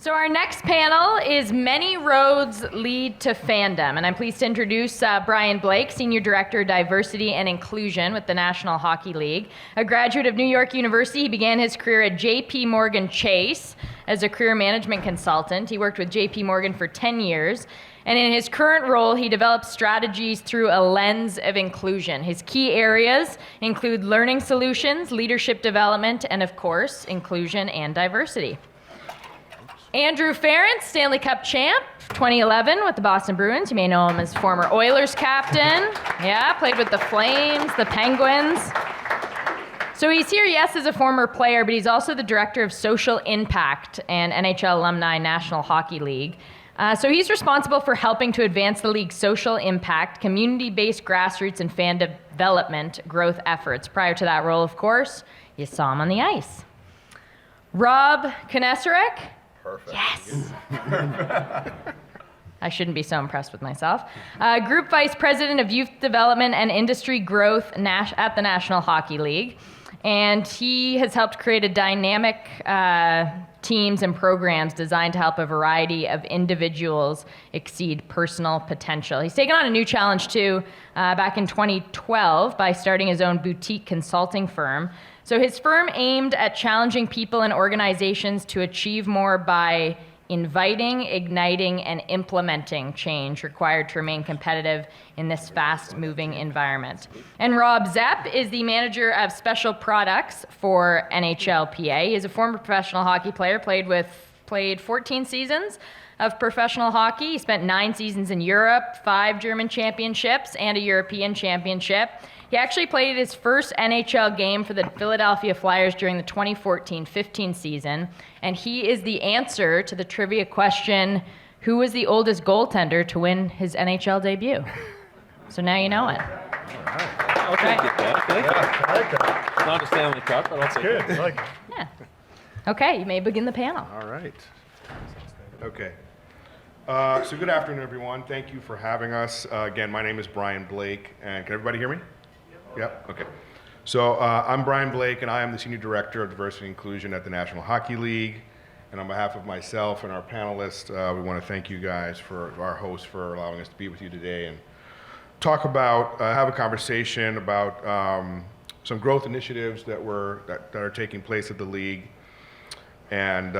So our next panel is Many Roads Lead to Fandom, and I'm pleased to introduce Brian Blake, Senior Director of Diversity and Inclusion with the National Hockey League. A graduate of New York University, he began his career at J.P. Morgan Chase as a career management consultant. He worked with J.P. Morgan for 10 years, and in his current role, he develops strategies through a lens of inclusion. His key areas include learning solutions, leadership development, and of course, inclusion and diversity. Andrew Ference, Stanley Cup champ, 2011 with the Boston Bruins. You may know him as former Oilers captain. Yeah, played with the Flames, the Penguins. So he's here, yes, as a former player, but he's also the Director of Social Impact and NHL Alumni National Hockey League. So he's responsible for helping to advance the league's social impact, community-based grassroots and fan development growth efforts. Prior to that role, of course, you saw him on the ice. Rob Knesaurek. Perfect. Yes. I shouldn't be so impressed with myself. Group Vice President of Youth Development and Industry Growth at the National Hockey League. And he has helped create a dynamic teams and programs designed to help a variety of individuals exceed personal potential. He's taken on a new challenge too back in 2012 by starting his own boutique consulting firm. So his firm aimed at challenging people and organizations to achieve more by inviting, igniting, and implementing change required to remain competitive in this fast-moving environment. And Rob Zepp is the manager of special products for NHLPA. He is a former professional hockey player, played 14 seasons of professional hockey. He spent 9 seasons in Europe, 5 German championships, and a European championship. He actually played his first NHL game for the Philadelphia Flyers during the 2014-15 season, and he is the answer to the trivia question, who was the oldest goaltender to win his NHL debut? So now you know it. I'll take it, Dad. Thank you. I like that. It's not a Stanley Cup, but I'll take Good. it. I like it. Yeah. Okay, you may begin the panel. All right. Okay. So good afternoon, everyone. Thank you for having us. Again, my name is Brian Blake, and can everybody hear me? Yep. Okay. So I'm Brian Blake, and I am the Senior Director of Diversity and Inclusion at the National Hockey League. And on behalf of myself and our panelists, we want to thank you guys, for our hosts, for allowing us to be with you today and talk about, have a conversation about some growth initiatives that are taking place at the league, and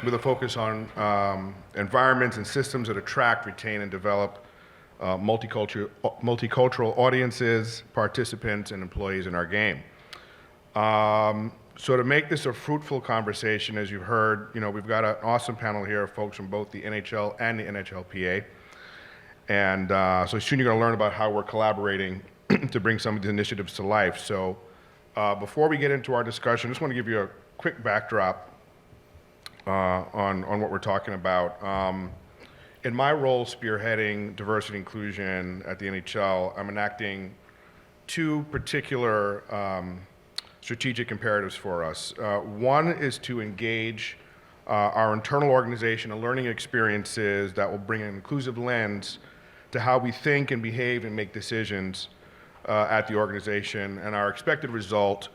with a focus on environments and systems that attract, retain, and develop multicultural audiences, participants, and employees in our game. So to make this a fruitful conversation, as you've heard, we've got an awesome panel here of folks from both the NHL and the NHLPA. And so soon you're going to learn about how we're collaborating to bring some of these initiatives to life. So before we get into our discussion, I just want to give you a quick backdrop on what we're talking about. In my role spearheading diversity and inclusion at the NHL, I'm enacting 2 particular strategic imperatives for us. One is to engage our internal organization and learning experiences that will bring an inclusive lens to how we think and behave and make decisions at the organization. And our expected result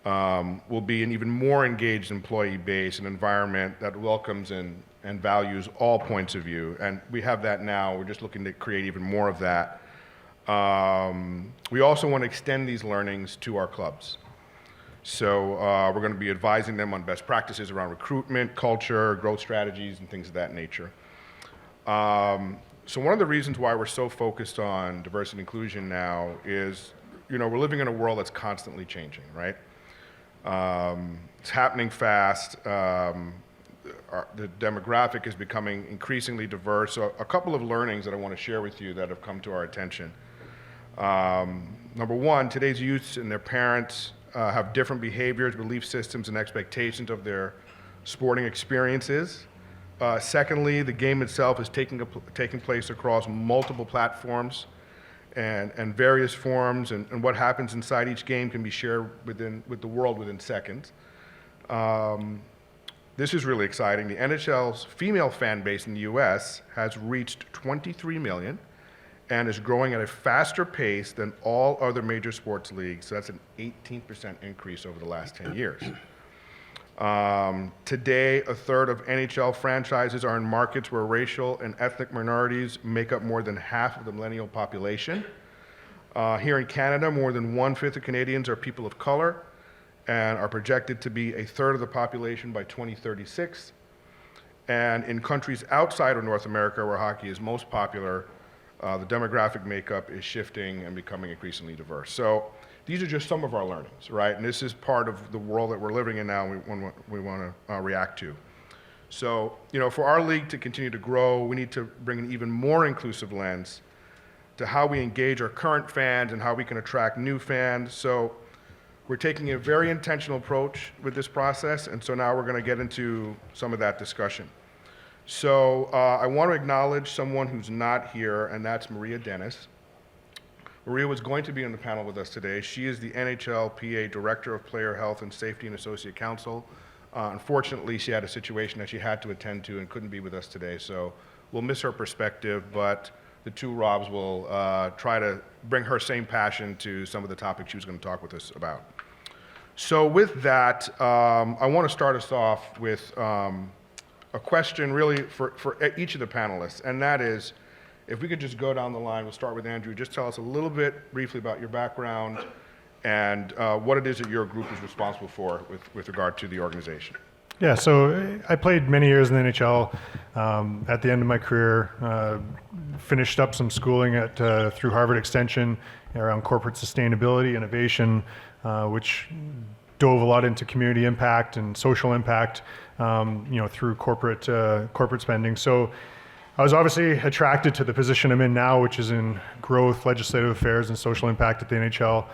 will be an even more engaged employee base, an environment that welcomes and values all points of view. And we have that now. We're just looking to create even more of that. We also want to extend these learnings to our clubs. So we're going to be advising them on best practices around recruitment, culture, growth strategies, and things of that nature. So one of the reasons why we're so focused on diversity and inclusion now is, we're living in a world that's constantly changing, right? It's happening fast. The demographic is becoming increasingly diverse. So a couple of learnings that I want to share with you that have come to our attention. Number one, today's youths and their parents have different behaviors, belief systems, and expectations of their sporting experiences. Secondly, the game itself is taking place across multiple platforms and various forms, and what happens inside each game can be shared with the world within seconds. This is really exciting. The NHL's female fan base in the US has reached 23 million and is growing at a faster pace than all other major sports leagues. So that's an 18% increase over the last 10 years. Today, a third of NHL franchises are in markets where racial and ethnic minorities make up more than half of the millennial population. Here in Canada, more than 1/5 of Canadians are people of color and are projected to be a third of the population by 2036. And in countries outside of North America, where hockey is most popular, the demographic makeup is shifting and becoming increasingly diverse. So these are just some of our learnings, right? And this is part of the world that we're living in now and we want to react to. So, for our league to continue to grow, we need to bring an even more inclusive lens to how we engage our current fans and how we can attract new fans. So we're taking a very intentional approach with this process, and so now we're going to get into some of that discussion. So I want to acknowledge someone who's not here, and that's Maria Dennis. Maria was going to be on the panel with us today. She is the NHLPA Director of Player Health and Safety and Associate Counsel. Unfortunately, she had a situation that she had to attend to and couldn't be with us today, so we'll miss her perspective, but the two Robs will try to bring her same passion to some of the topics she was going to talk with us about. So with that, I want to start us off with a question really for each of the panelists, and that is, if we could just go down the line, we'll start with Andrew. Just tell us a little bit briefly about your background and what it is that your group is responsible for with regard to the organization. Yeah, so I played many years in the NHL. At the end of my career, finished up some schooling through Harvard Extension around corporate sustainability, innovation, which dove a lot into community impact and social impact, through corporate spending. So I was obviously attracted to the position I'm in now, which is in growth, legislative affairs, and social impact at the NHL.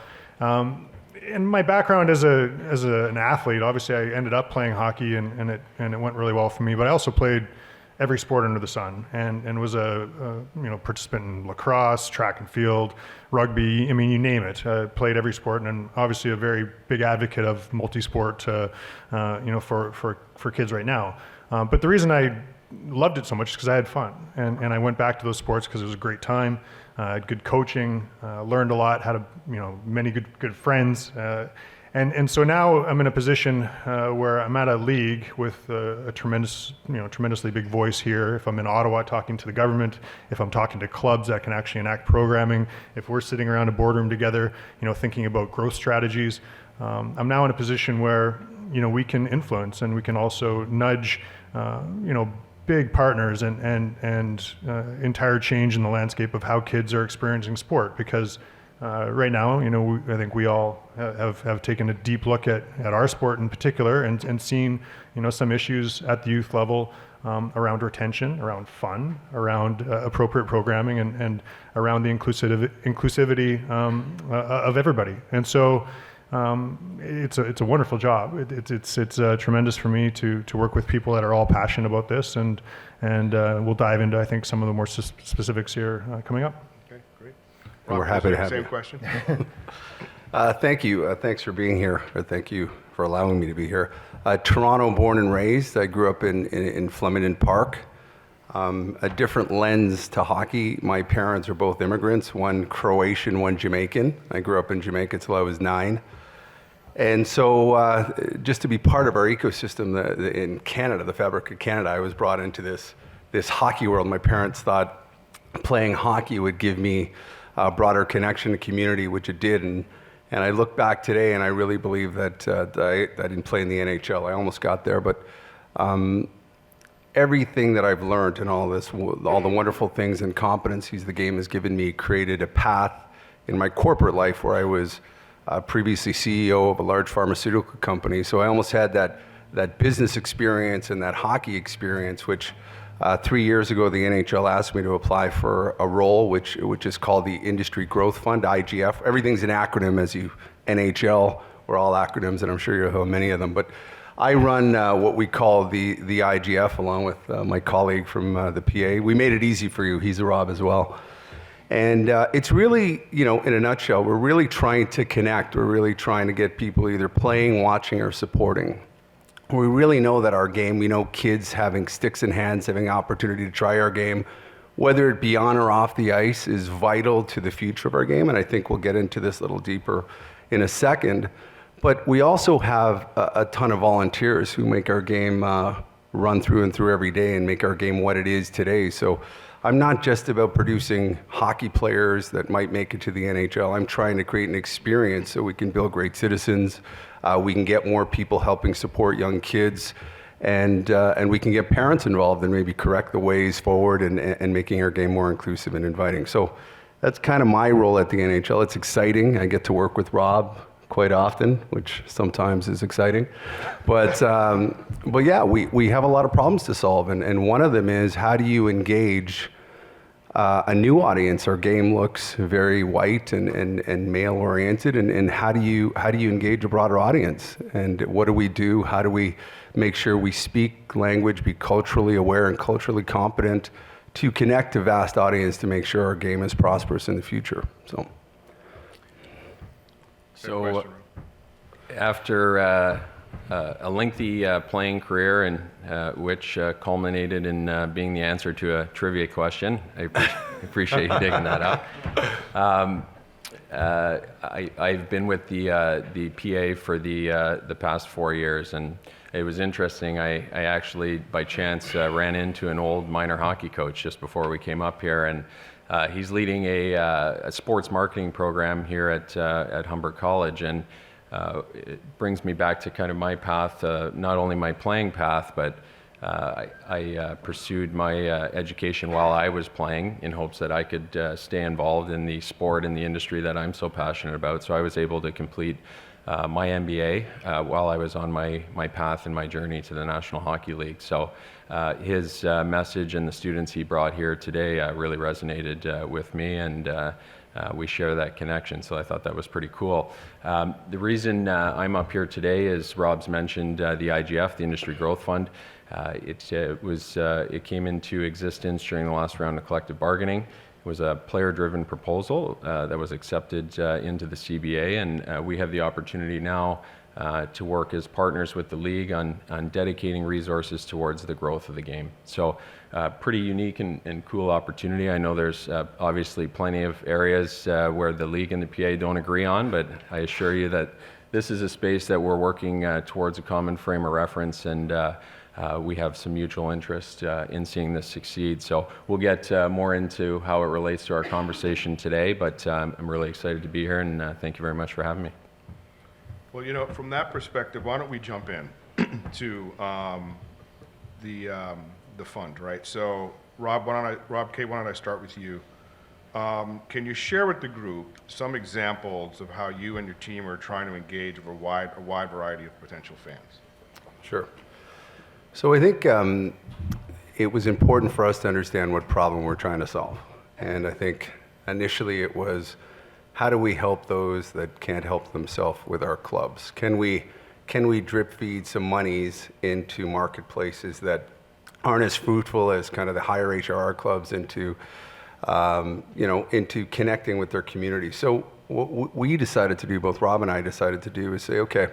And my background as an athlete, obviously I ended up playing hockey and it went really well for me, but I also played every sport under the sun and was a participant in lacrosse, track and field, rugby, you name it. I played every sport, and obviously a very big advocate of multi-sport for kids right now. But the reason I loved it so much is because I had fun, and I went back to those sports because it was a great time. I had good coaching, learned a lot, had many good friends, and so now I'm in a position where I'm at a league with a tremendously big voice here. If I'm in Ottawa talking to the government, if I'm talking to clubs that can actually enact programming, if we're sitting around a boardroom together, thinking about growth strategies, I'm now in a position where we can influence and we can also nudge, big partners and entire change in the landscape of how kids are experiencing sport. Because right now, I think we all have taken a deep look at our sport in particular and seen, some issues at the youth level around retention, around fun, around appropriate programming, and around the inclusivity of everybody. And so it's a wonderful job. It's tremendous for me to work with people that are all passionate about this, and we'll dive into, I think, some of the more specifics here coming up. Okay, great. We're happy to have Same you. question. Thank you. Thanks for being here. Thank you for allowing me to be here. Toronto born and raised. I grew up in Flemington Park. A different lens to hockey. My parents are both immigrants, one Croatian, one Jamaican. I grew up in Jamaica till I was 9. And so just to be part of our ecosystem in Canada, the fabric of Canada, I was brought into this hockey world. My parents thought playing hockey would give me a broader connection to community, which it did. And I look back today and I really believe that I didn't play in the NHL. I almost got there, but everything that I've learned and all the wonderful things and competencies the game has given me created a path in my corporate life where I was previously CEO of a large pharmaceutical company. So I almost had that business experience and that hockey experience, which 3 years ago, the NHL asked me to apply for a role, which is called the Industry Growth Fund, IGF. Everything's an acronym, NHL, we're all acronyms, and I'm sure you'll have many of them. But I run what we call the IGF, along with my colleague from the PA. We made it easy for you. He's a Rob as well. And it's really, in a nutshell, we're really trying to connect. We're really trying to get people either playing, watching, or supporting. We really know that our game, we know kids having sticks in hands, having an opportunity to try our game, whether it be on or off the ice, is vital to the future of our game. And I think we'll get into this a little deeper in a second. But we also have a ton of volunteers who make our game run through and through every day and make our game what it is today. So I'm not just about producing hockey players that might make it to the NHL. I'm trying to create an experience so we can build great citizens. We can get more people helping support young kids, and we can get parents involved and maybe correct the ways forward and making our game more inclusive and inviting. So that's kind of my role at the NHL. It's exciting. I get to work with Rob quite often, which sometimes is exciting. But yeah, we have a lot of problems to solve, and one of them is, how do you engage a new audience? Our game looks very white and male-oriented, and how do you engage a broader audience? And what do we do? How do we make sure we speak language, be culturally aware and culturally competent to connect a vast audience to make sure our game is prosperous in the future? So after a lengthy playing career, and which culminated in being the answer to a trivia question, I appreciate you digging that up. I've been with the PA for the past 4 years, and it was interesting. I actually, by chance, ran into an old minor hockey coach just before we came up here, and he's leading a sports marketing program here at Humber College, and it brings me back to kind of my path, not only my playing path, but I pursued my education while I was playing in hopes that I could stay involved in the sport and the industry that I'm so passionate about. So I was able to complete my MBA while I was on my path and my journey to the National Hockey League. So his message and the students he brought here today really resonated with me, and we share that connection, so I thought that was pretty cool. The reason I'm up here today is Rob's mentioned the IGF, the Industry Growth Fund. It came into existence during the last round of collective bargaining. It was a player-driven proposal that was accepted into the CBA, and we have the opportunity now to work as partners with the league on dedicating resources towards the growth of the game. So pretty unique and cool opportunity. I know there's obviously plenty of areas where the league and the PA don't agree on, but I assure you that this is a space that we're working towards a common frame of reference, and we have some mutual interest in seeing this succeed. So we'll get more into how it relates to our conversation today, but I'm really excited to be here, and thank you very much for having me. Well, you know, from that perspective, why don't we jump in to the fund, right? So, Rob K, why don't I start with you? Can you share with the group some examples of how you and your team are trying to engage a wide variety of potential fans? Sure. So I think it was important for us to understand what problem we're trying to solve. And I think initially it was, how do we help those that can't help themselves with our clubs? Can we drip feed some monies into marketplaces that aren't as fruitful as kind of the higher HRR clubs into connecting with their community? So what we decided to do, both Rob and I decided to do, is say, okay,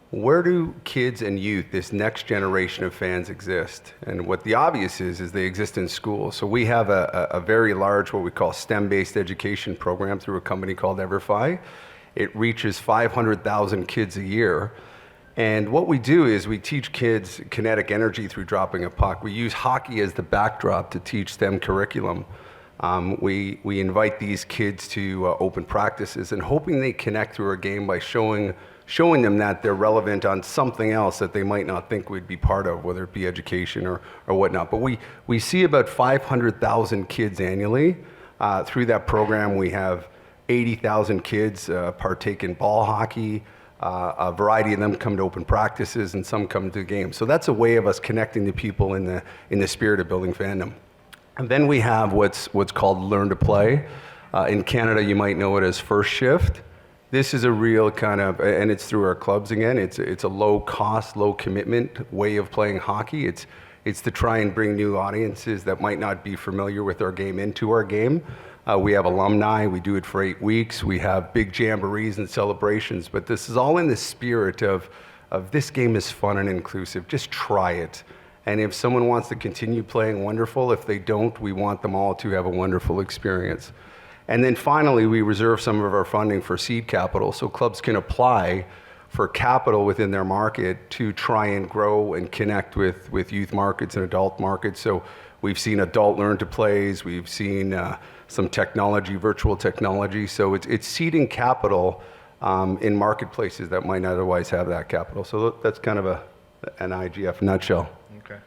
where do kids and youth, this next generation of fans, exist? And what the obvious is they exist in schools. So we have a very large, what we call STEM-based education program through a company called Everfi. It reaches 500,000 kids a year. And what we do is we teach kids kinetic energy through dropping a puck. We use hockey as the backdrop to teach STEM curriculum. We invite these kids to open practices and hoping they connect through our game by showing them that they're relevant on something else that they might not think we'd be part of, whether it be education or whatnot. But we see about 500,000 kids annually. Through that program, we have 80,000 kids partake in ball hockey. A variety of them come to open practices, and some come to games. So that's a way of us connecting the people in the spirit of building fandom. And then we have what's called Learn to Play. In Canada, you might know it as First Shift. This is a real kind of, and it's through our clubs again, it's a low cost, low commitment way of playing hockey. It's to try and bring new audiences that might not be familiar with our game into our game. We have alumni, we do it for 8 weeks, we have big jamborees and celebrations, but this is all in the spirit of this game is fun and inclusive, just try it. And if someone wants to continue playing, wonderful. If they don't, we want them all to have a wonderful experience. And then finally, we reserve some of our funding for seed capital, so clubs can apply for capital within their market to try and grow and connect with youth markets and adult markets. So we've seen adult learn to plays, we've seen some technology, virtual technology. So it's seeding capital in marketplaces that might not otherwise have that capital. So that's kind of an IGF nutshell. Okay.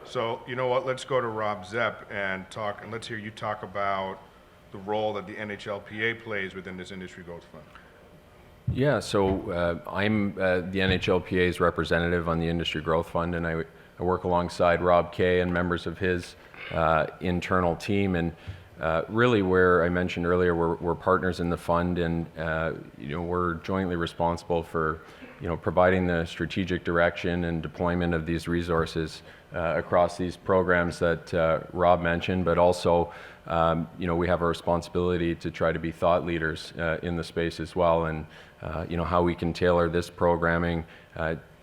So you know what? Let's go to Rob Zepp and let's hear you talk about the role that the NHLPA plays within this industry growth fund. Yeah, so I'm the NHLPA's representative on the Industry Growth Fund, and I work alongside Rob Kay and members of his internal team. And really, where I mentioned earlier, we're partners in the fund, and we're jointly responsible for providing the strategic direction and deployment of these resources across these programs that Rob mentioned, but also we have a responsibility to try to be thought leaders in the space as well, and how we can tailor this programming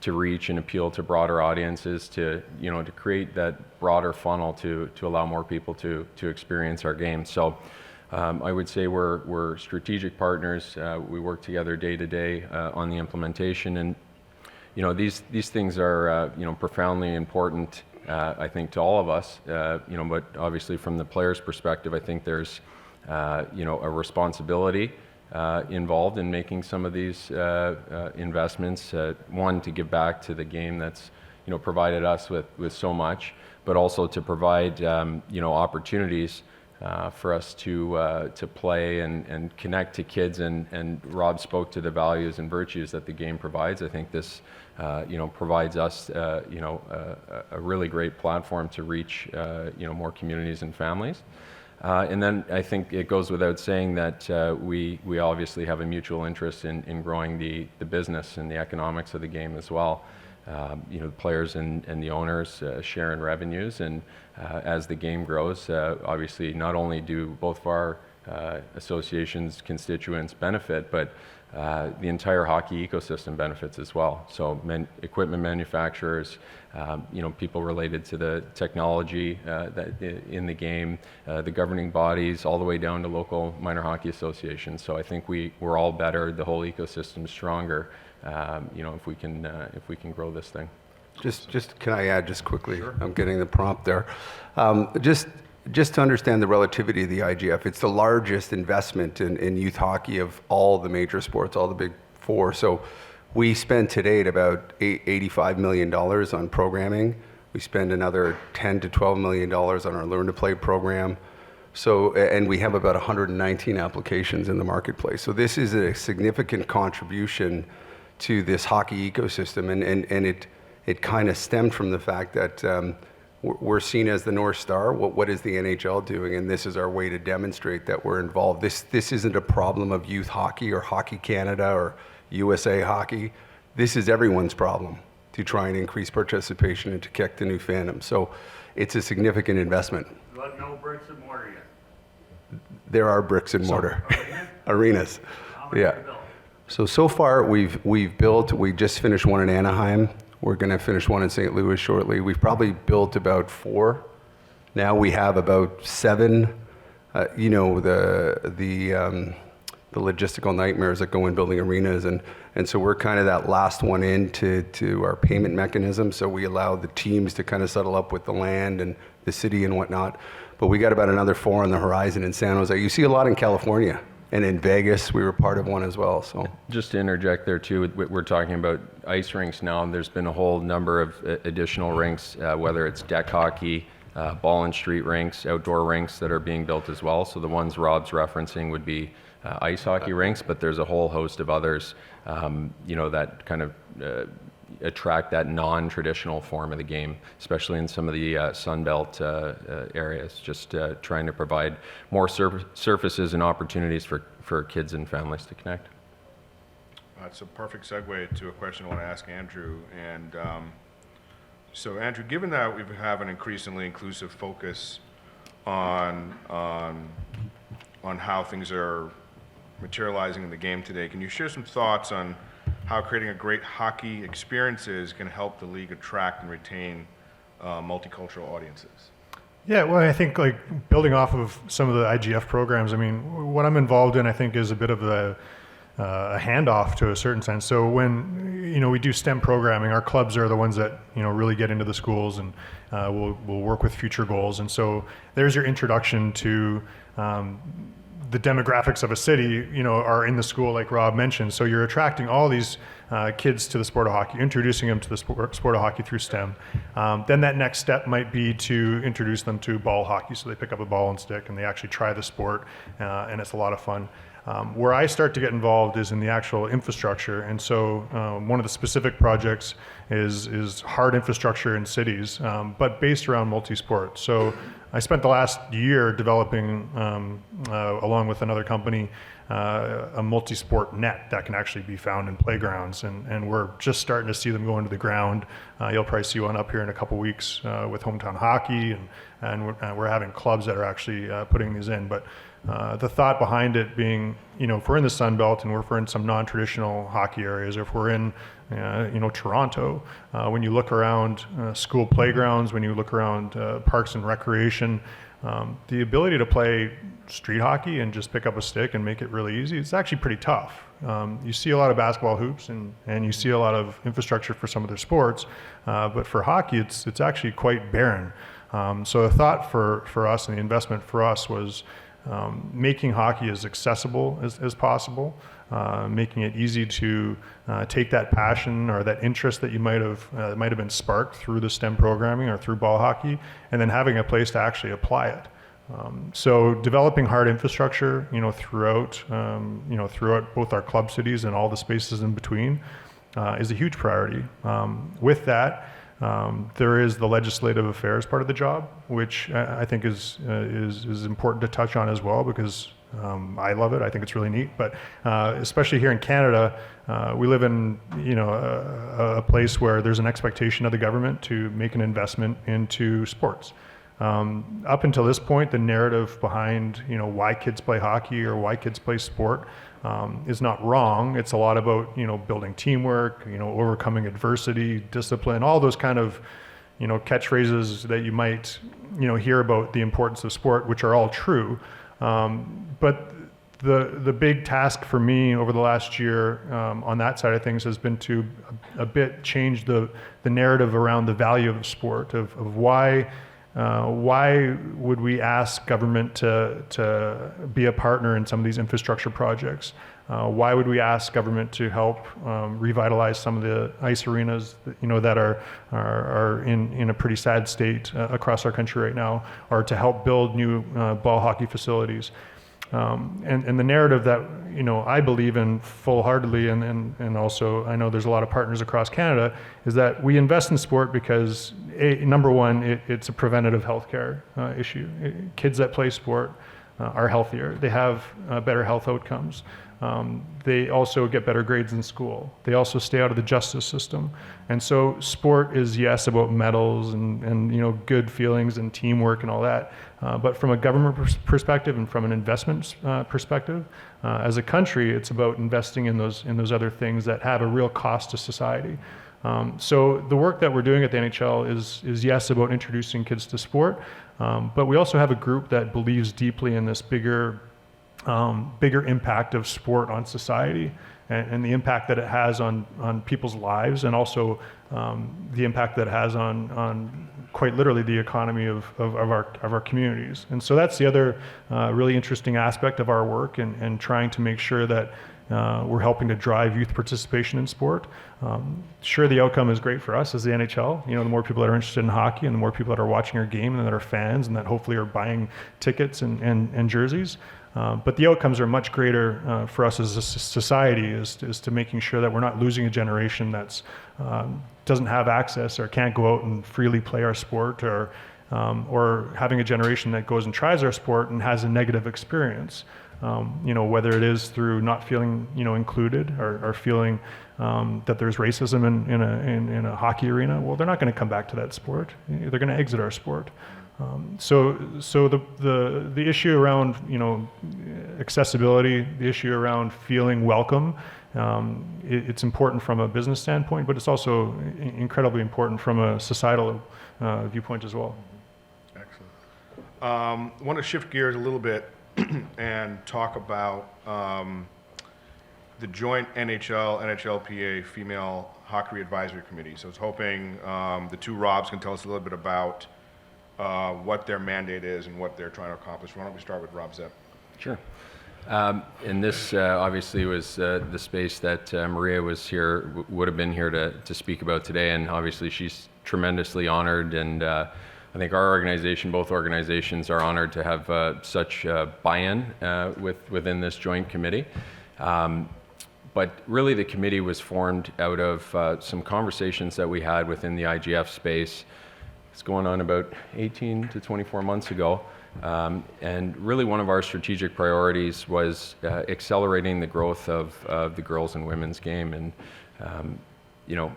to reach and appeal to broader audiences, to create that broader funnel to allow more people to experience our game. So I would say we're strategic partners. We work together day to day on the implementation, and these things are profoundly important. I think to all of us, but obviously from the player's perspective, I think there's a responsibility involved in making some of these investments. One, to give back to the game that's provided us with so much, but also to provide opportunities for us to play and connect to kids. And Rob spoke to the values and virtues that the game provides. I think this provides us a really great platform to reach more communities and families. And then I think it goes without saying that we obviously have a mutual interest in growing the business and the economics of the game as well. The players and the owners share in revenues, and as the game grows, obviously not only do both of our associations' constituents benefit, but the entire hockey ecosystem benefits as well. So equipment manufacturers, people related to the technology that in the game, the governing bodies, all the way down to local minor hockey associations. So I think we're all better. The whole ecosystem's stronger. If we can grow this thing. Just can I add just quickly? Sure. I'm getting the prompt there. Just to understand the relativity of the IGF, it's the largest investment in youth hockey of all the major sports, all the big four. So we spend today at about $85 million on programming. We spend another $10 to $12 million on our Learn to Play program. So, and we have about 119 applications in the marketplace. So this is a significant contribution to this hockey ecosystem, and it kind of stemmed from the fact that we're seen as the North Star. What is the NHL doing? And this is our way to demonstrate that we're involved. This isn't a problem of youth hockey or Hockey Canada or USA Hockey. This is everyone's problem to try and increase participation and to kick the new fandom. So it's a significant investment. But no bricks and mortar yet. There are bricks and mortar. Arenas. How many Yeah. are built? So far we've built, we just finished one in Anaheim. We're going to finish one in St. Louis shortly. We've probably built about 4. Now we have about 7. The logistical nightmares that go in building arenas, and so we're kind of that last one into our payment mechanism. So we allow the teams to kind of settle up with the land and the city and whatnot. But we got about another 4 on the horizon in San Jose. You see a lot in California. And in Vegas, we were part of one as well. So Just to interject there too, we're talking about ice rinks now. There's been a whole number of additional rinks, whether it's deck hockey, ball and street rinks, outdoor rinks that are being built as well. So the ones Rob's referencing would be ice hockey rinks, but there's a whole host of others, that kind of attract that non-traditional form of the game, especially in some of the Sunbelt areas, just trying to provide more surfaces and opportunities for kids and families to connect. That's a perfect segue to a question I want to ask Andrew. And so Andrew, given that we have an increasingly inclusive focus on how things are materializing in the game today, can you share some thoughts on how creating a great hockey experiences can help the league attract and retain multicultural audiences? Yeah, well, I think like building off of some of the IGF programs, I mean, what I'm involved in, I think, is a bit of a handoff to a certain sense. So when, we do STEM programming, our clubs are the ones that, really get into the schools, and we'll work with future goals. And so there's your introduction to the demographics of a city, are in the school, like Rob mentioned. So you're attracting all these kids to the sport of hockey, introducing them to the sport of hockey through STEM. Then that next step might be to introduce them to ball hockey. So they pick up a ball and stick and they actually try the sport, and it's a lot of fun. Where I start to get involved is in the actual infrastructure. And so one of the specific projects is hard infrastructure in cities, but based around multi-sport. So I spent the last year developing, along with another company, a multi-sport net that can actually be found in playgrounds. And we're just starting to see them go into the ground. You'll probably see one up here in a couple weeks with hometown hockey, and we're having clubs that are actually putting these in. But the thought behind it being, if we're in the Sun Belt and if we're in some non-traditional hockey areas, or if we're in, Toronto, when you look around school playgrounds, when you look around parks and recreation, the ability to play street hockey and just pick up a stick and make it really easy, it's actually pretty tough. You see a lot of basketball hoops and you see a lot of infrastructure for some of their sports, but for hockey, it's actually quite barren. So the thought for us and the investment for us was making hockey as accessible as possible, making it easy to take that passion or that interest that you might have been sparked through the STEM programming or through ball hockey, and then having a place to actually apply it. So developing hard infrastructure, throughout both our club cities and all the spaces in between, is a huge priority. With that, there is the legislative affairs part of the job, which I think is important to touch on as well, because I love it. I think it's really neat. But especially here in Canada, we live in a place where there's an expectation of the government to make an investment into sports. Up until this point, the narrative behind why kids play hockey or why kids play sport is not wrong. It's a lot about building teamwork, overcoming adversity, discipline, all those kind of catchphrases that you might hear about the importance of sport, which are all true. But the big task for me over the last year on that side of things has been to a bit change the narrative around the value of sport, of why would we ask government to be a partner in some of these infrastructure projects? Why would we ask government to help revitalize some of the ice arenas that are in a pretty sad state across our country right now, or to help build new ball hockey facilities? And the narrative that I believe in full-heartedly, and also I know there's a lot of partners across Canada, is that we invest in sport because number one, it's a preventative healthcare issue. Kids that play sport are healthier. They have better health outcomes. They also get better grades in school. They also stay out of the justice system. And so sport is, yes, about medals and good feelings and teamwork and all that. But from a government perspective and from an investment perspective, as a country, it's about investing in those other things that have a real cost to society. So the work that we're doing at the NHL is yes, about introducing kids to sport, but we also have a group that believes deeply in this bigger impact of sport on society, and the impact that it has on people's lives, and also the impact that it has on quite literally the economy of our communities. And so that's the other really interesting aspect of our work, and trying to make sure that we're helping to drive youth participation in sport. Sure, the outcome is great for us as the NHL. The more people that are interested in hockey, and the more people that are watching our game, and that are fans, and that hopefully are buying tickets and jerseys. But the outcomes are much greater for us as a society, is to making sure that we're not losing a generation that's doesn't have access or can't go out and freely play our sport, or having a generation that goes and tries our sport and has a negative experience. Whether it is through not feeling included, or feeling that there's racism in a hockey arena. Well, they're not going to come back to that sport. They're going to exit our sport. So the issue around accessibility, the issue around feeling welcome, it's important from a business standpoint, but it's also incredibly important from a societal viewpoint as well. Excellent. I want to shift gears a little bit and talk about the joint NHLPA Female Hockey Advisory Committee. So I was hoping the two Robs can tell us a little bit about what their mandate is and what they're trying to accomplish. Why don't we start with Rob Zepp? Sure. And this obviously was the space that Maria was here, would have been here to speak about today, and obviously she's tremendously honored, and I think our organization, both organizations, are honored to have such buy-in within this joint committee. But really the committee was formed out of some conversations that we had within the IGF space. It's going on about 18 to 24 months ago. And really one of our strategic priorities was accelerating the growth of the girls and women's game. And, you know,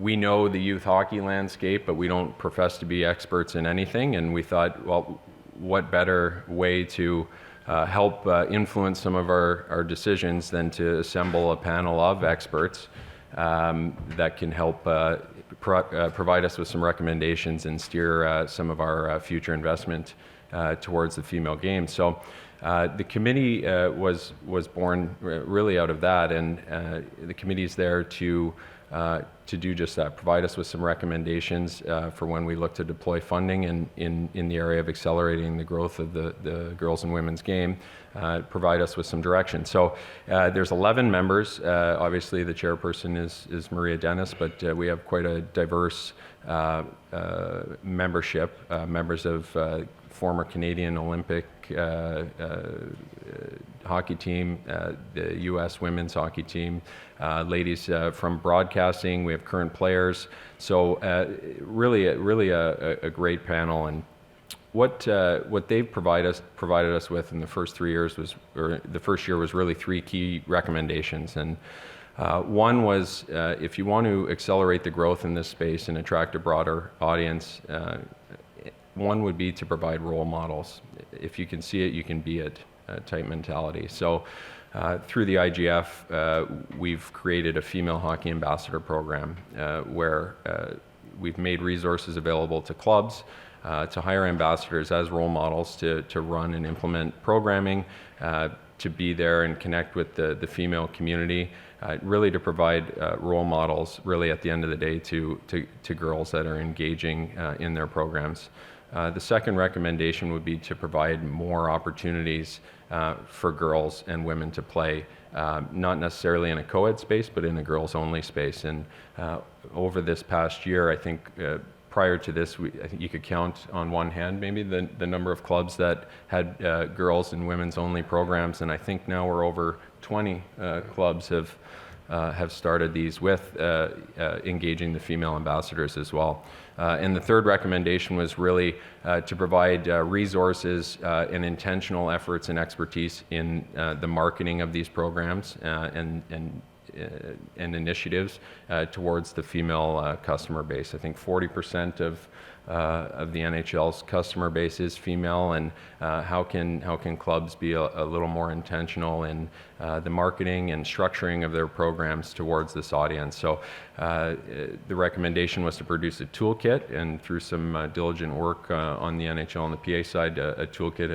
we know the youth hockey landscape, but we don't profess to be experts in anything. And we thought, well, what better way to help influence some of our decisions than to assemble a panel of experts that can help provide us with some recommendations and steer some of our future investment towards the female game. So the committee was born really out of that, and the committee is there to do just that, provide us with some recommendations for when we look to deploy funding in the area of accelerating the growth of the girls and women's game, provide us with some direction. So there's 11 members. Obviously the chairperson is Maria Dennis, but we have quite a diverse membership, members of former Canadian Olympic hockey team, the U.S. women's hockey team, ladies from broadcasting. We have current players. So really a great panel. And what they've provided us with in the first 3 years was, or the first year was really 3 key recommendations. And one was if you want to accelerate the growth in this space and attract a broader audience, one would be to provide role models. If you can see it, you can be it, type mentality. So through the IGF, we've created a female hockey ambassador program where we've made resources available to clubs to hire ambassadors as role models to run and implement programming, to be there and connect with the female community, really to provide role models really at the end of the day to girls that are engaging in their programs. The second recommendation would be to provide more opportunities for girls and women to play, not necessarily in a co-ed space, but in a girls-only space. And over this past year, I think prior to this, I think you could count on one hand maybe the number of clubs that had girls and women's only programs, and I think now we're over 20 clubs have started these with engaging the female ambassadors as well. And the third recommendation was really to provide resources and intentional efforts and expertise in the marketing of these programs and initiatives towards the female customer base. I think 40% of the NHL's customer base is female, and how can clubs be a little more intentional in the marketing and structuring of their programs towards this audience. So the recommendation was to produce a toolkit, and through some diligent work on the NHL and the PA side, a toolkit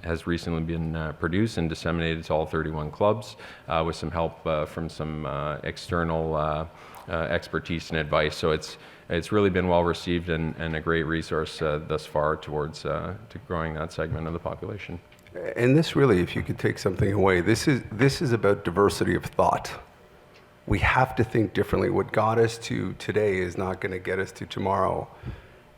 has recently been produced and disseminated to all 31 clubs with some help from some external expertise and advice. So it's really been well received and a great resource thus far towards to growing that segment of the population. And this really, if you could take something away, this is about diversity of thought. We have to think differently. What got us to today is not going to get us to tomorrow.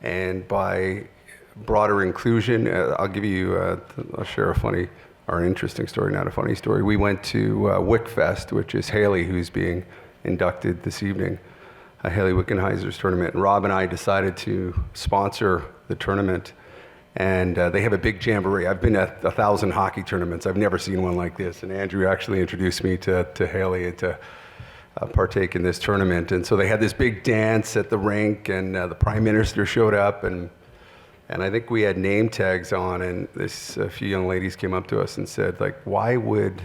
And by broader inclusion, I'll share a funny or an interesting story, not a funny story. We went to Wickfest, which is Haley, who's being inducted this evening, Haley Wickenheiser's tournament. And Rob and I decided to sponsor the tournament. And they have a big jamboree. I've been at 1,000 hockey tournaments. I've never seen one like this. And Andrew actually introduced me to Haley to partake in this tournament. And so they had this big dance at the rink, and the Prime Minister showed up, and I think we had name tags on, and a few young ladies came up to us and said, like, why would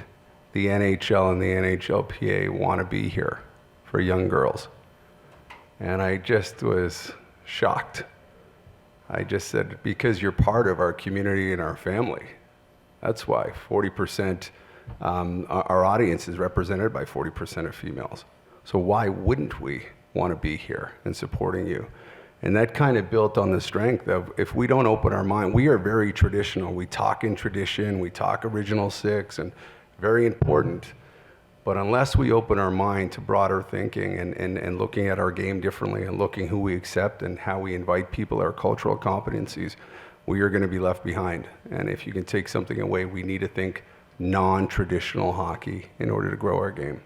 the NHL and the NHLPA want to be here for young girls? And I just was shocked. I just said, because you're part of our community and our family. That's why 40%, our audience is represented by 40% of females. So why wouldn't we want to be here and supporting you? And that kind of built on the strength of, if we don't open our mind, we are very traditional. We talk in tradition, we talk original six, and very important. But unless we open our mind to broader thinking and looking at our game differently and looking who we accept and how we invite people, our cultural competencies, we are going to be left behind. And if you can take something away, we need to think non-traditional hockey in order to grow our game.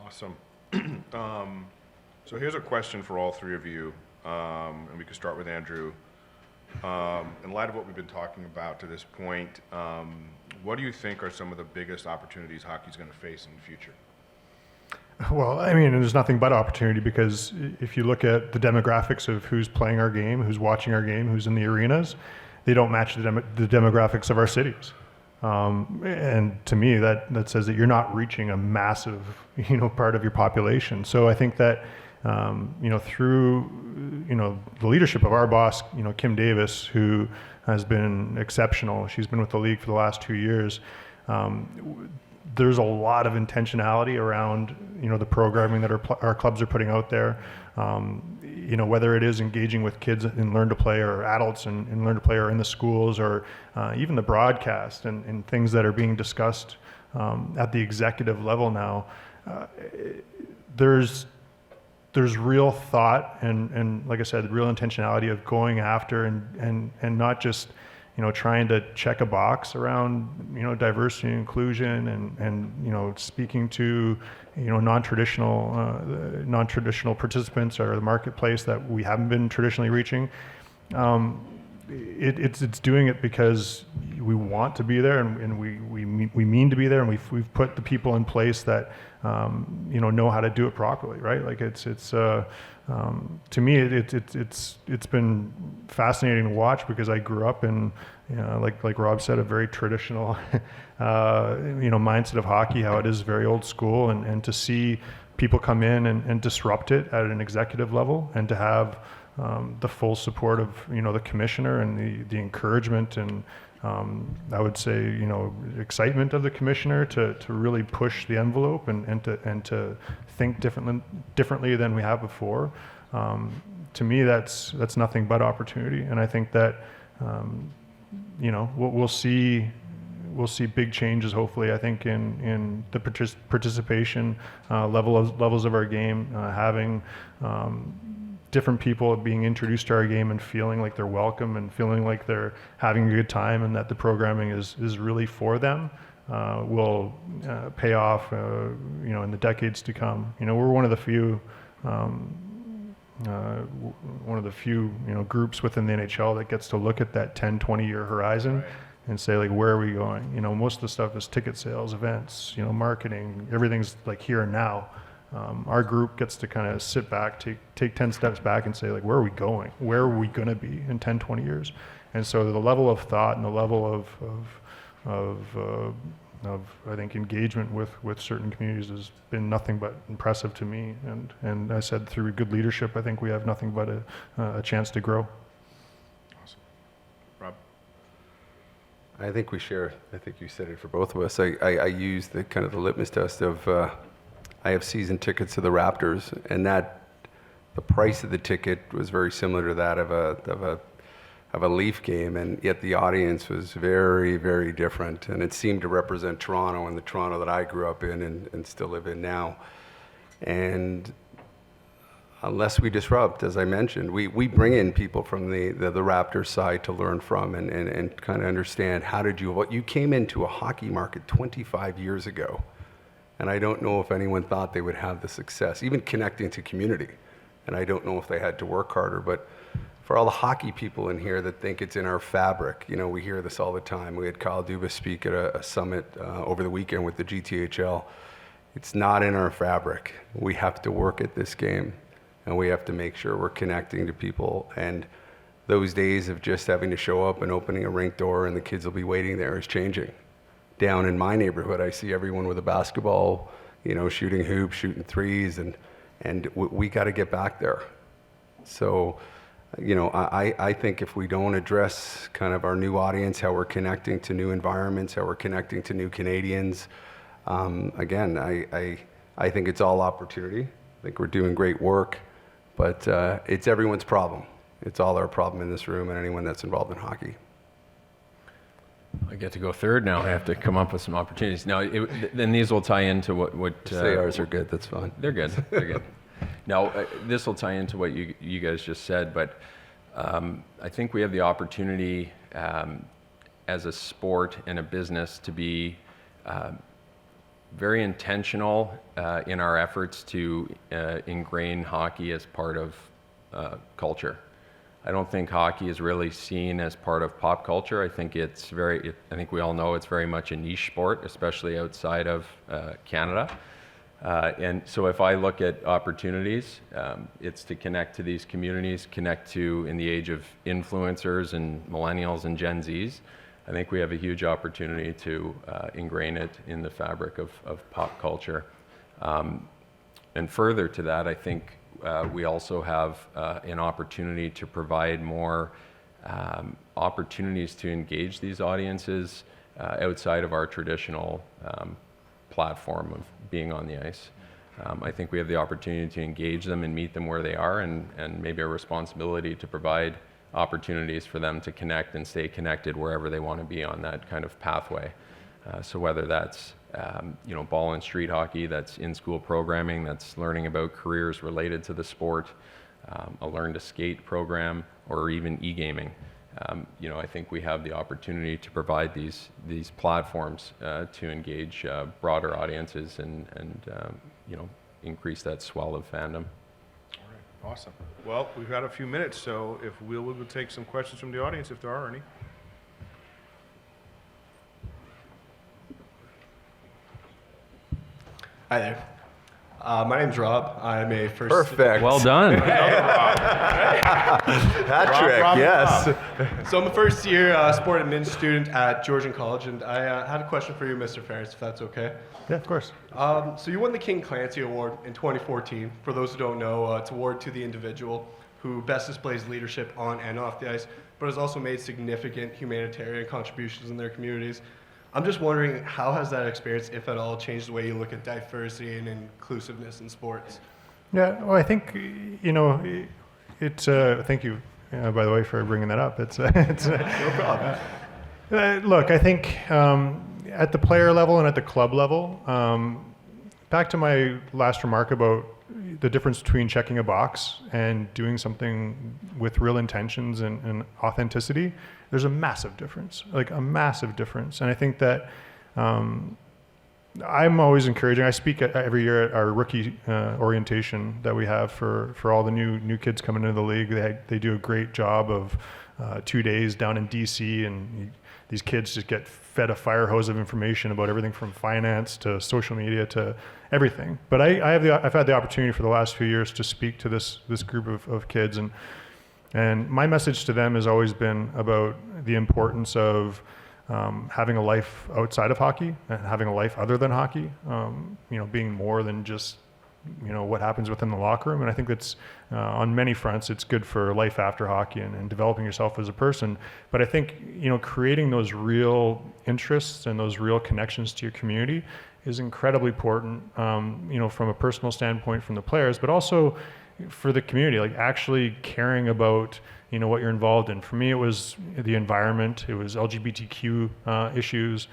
Awesome. So here's a question for all three of you, and we can start with Andrew. In light of what we've been talking about to this point, what do you think are some of the biggest opportunities hockey's going to face in the future? Well, I mean, there's nothing but opportunity, because if you look at the demographics of who's playing our game, who's watching our game, who's in the arenas, they don't match the demographics of our cities. And to me, that says that you're not reaching a massive, part of your population. So I think that, through, the leadership of our boss, Kim Davis, who has been exceptional. She's been with the league for the last 2 years. There's a lot of intentionality around, the programming that our clubs are putting out there. Whether it is engaging with kids in Learn to Play, or adults in Learn to Play, or in the schools, or even the broadcast and things that are being discussed at the executive level now. There's real thought and like I said, real intentionality of going after and not just, trying to check a box around, diversity and inclusion and speaking to, non-traditional participants or the marketplace that we haven't been traditionally reaching. It's doing it because we want to be there and we mean to be there, and we've put the people in place that know how to do it properly, right? Like to me it's been fascinating to watch, because I grew up in like Rob said, a very traditional mindset of hockey, how it is very old school, and to see people come in and disrupt it at an executive level, and to have the full support of the commissioner and the encouragement and I would say excitement of the commissioner to really push the envelope and to think differently than we have before. To me, that's nothing but opportunity, and I think that we'll see big changes, hopefully. I think in the participation levels of our game, having different people being introduced to our game and feeling like they're welcome and feeling like they're having a good time and that the programming is really for them will pay off in the decades to come. We're one of the few groups within the NHL that gets to look at that 10-20 year horizon. Right. And say, like, where are we going? Most of the stuff is ticket sales, events, marketing, everything's like here and now. Our group gets to kind of sit back, take 10 steps back and say, like, where are we going? Where are we going to be in 10, 20 years? And so the level of thought and the level of I think engagement with certain communities has been nothing but impressive to me. And I said, through good leadership, I think we have nothing but a chance to grow. Awesome. Rob? I think we share, I think you said it for both of us. I use the kind of the litmus test of, I have season tickets to the Raptors, and that the price of the ticket was very similar to that of a Leaf game, and yet the audience was very, very different, and it seemed to represent Toronto and the Toronto that I grew up in and still live in now. And unless we disrupt, as I mentioned, we bring in people from the Raptors side to learn from and kind of understand what you came into a hockey market 25 years ago. And I don't know if anyone thought they would have the success, even connecting to community. And I don't know if they had to work harder, but for all the hockey people in here that think it's in our fabric, we hear this all the time. We had Kyle Dubas speak at a summit over the weekend with the GTHL. It's not in our fabric. We have to work at this game, and we have to make sure we're connecting to people. And those days of just having to show up and opening a rink door and the kids will be waiting there is changing. Down in my neighborhood, I see everyone with a basketball, shooting hoops, shooting threes, and we got to get back there. So I think if we don't address kind of our new audience, how we're connecting to new environments, how we're connecting to new Canadians, again, I think it's all opportunity. I think we're doing great work, but it's everyone's problem. It's all our problem in this room and anyone that's involved in hockey. I get to go third now. I have to come up with some opportunities. Now, then these will tie into what Say ours are good, that's fine. They're good. They're good. Now, this will tie into what you guys just said, but I think we have the opportunity as a sport and a business to be very intentional in our efforts to ingrain hockey as part of culture. I don't think hockey is really seen as part of pop culture. I think I think we all know it's very much a niche sport, especially outside of Canada. And so if I look at opportunities, it's to connect to these communities, connect to, in the age of influencers and millennials and Gen Zs, I think we have a huge opportunity to ingrain it in the fabric of pop culture. And further to that, I think we also have an opportunity to provide more opportunities to engage these audiences outside of our traditional platform of being on the ice. I think we have the opportunity to engage them and meet them where they are, and maybe a responsibility to provide opportunities for them to connect and stay connected wherever they want to be on that kind of pathway. So whether that's ball and street hockey, that's in-school programming, that's learning about careers related to the sport, a learn to skate program, or even e-gaming. I think we have the opportunity to provide these platforms to engage broader audiences and increase that swell of fandom. All right, awesome. Well, we've got a few minutes, so if we'll take some questions from the audience, if there are any. Hi there. My name's Rob. I'm a first... Perfect. Well done. Hat trick, Rob, yes. So I'm a first-year sport admin student at Georgian College, and I had a question for you, Mr. Ference, if that's okay. Yeah, of course. So you won the King Clancy Award in 2014. For those who don't know, it's an award to the individual who best displays leadership on and off the ice, but has also made significant humanitarian contributions in their communities. I'm just wondering, how has that experience, if at all, changed the way you look at diversity and inclusiveness in sports? Yeah, well, I think, thank you, by the way, for bringing that up. It's No problem. look, I think at the player level and at the club level, back to my last remark about the difference between checking a box and doing something with real intentions and authenticity, there's a massive difference, like a massive difference. And I think that I'm always encouraging. I speak every year at our rookie orientation that we have for all the new kids coming into the league. They do a great job of 2 days down in DC, and these kids just get fed a fire hose of information about everything from finance to social media to everything. But I've had the opportunity for the last few years to speak to this group of kids, and my message to them has always been about the importance of having a life outside of hockey and having a life other than hockey, being more than just what happens within the locker room. And I think that's on many fronts, it's good for life after hockey and developing yourself as a person. But I think creating those real interests and those real connections to your community is incredibly important, from a personal standpoint from the players, but also for the community, like actually caring about what you're involved in. For me, it was the environment, it was LGBTQ issues.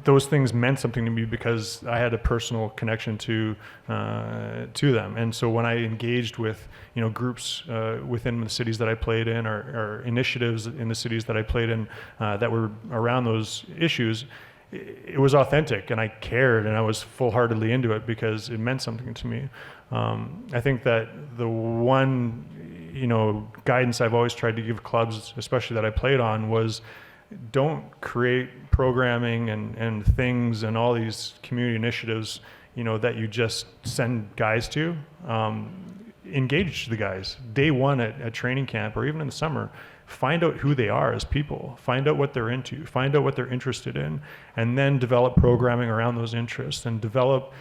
Those things meant something to me because I had a personal connection to them. And so when I engaged with groups within the cities that I played in, or initiatives in the cities that I played in that were around those issues, it was authentic, and I cared, and I was full-heartedly into it because it meant something to me. I think that the one guidance I've always tried to give clubs, especially that I played on, was don't create programming and things and all these community initiatives that you just send guys to. Engage the guys day one at training camp, or even in the summer. find out who they are as people, find out what they're into, find out what they're interested in, and then develop programming around those interests and develop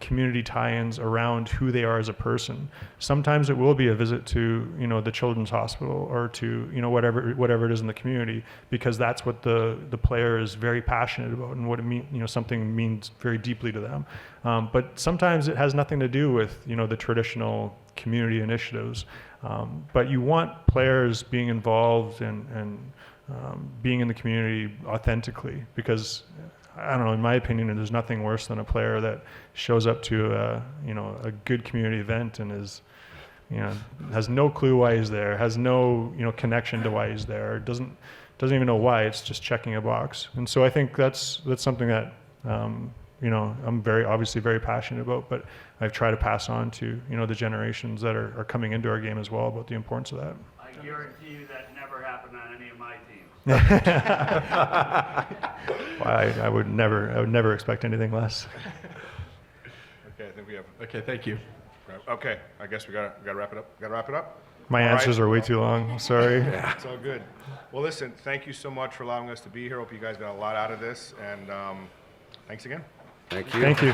community tie-ins around who they are as a person. Sometimes it will be a visit to, the children's hospital or to, whatever it is in the community, because that's what the player is very passionate about and what it means, something means very deeply to them. But sometimes it has nothing to do with, the traditional community initiatives. But you want players being involved and being in the community authentically, because I don't know, in my opinion, there's nothing worse than a player that shows up to a good community event and is, has no clue why he's there, has no connection to why he's there, doesn't even know why. It's just checking a box. And so I think that's something that I'm obviously very passionate about, but I've tried to pass on to the generations that are coming into our game as well about the importance of that. I guarantee you that never happened on any of my teams. I would never expect anything less. Okay, I think we have. Okay, thank you. Okay, I guess we gotta wrap it up. Gotta wrap it up. My All answers right. are way too long. Sorry. It's all good. Well, listen, thank you so much for allowing us to be here. Hope you guys got a lot out of this, and thanks again. Thank you. Thank you.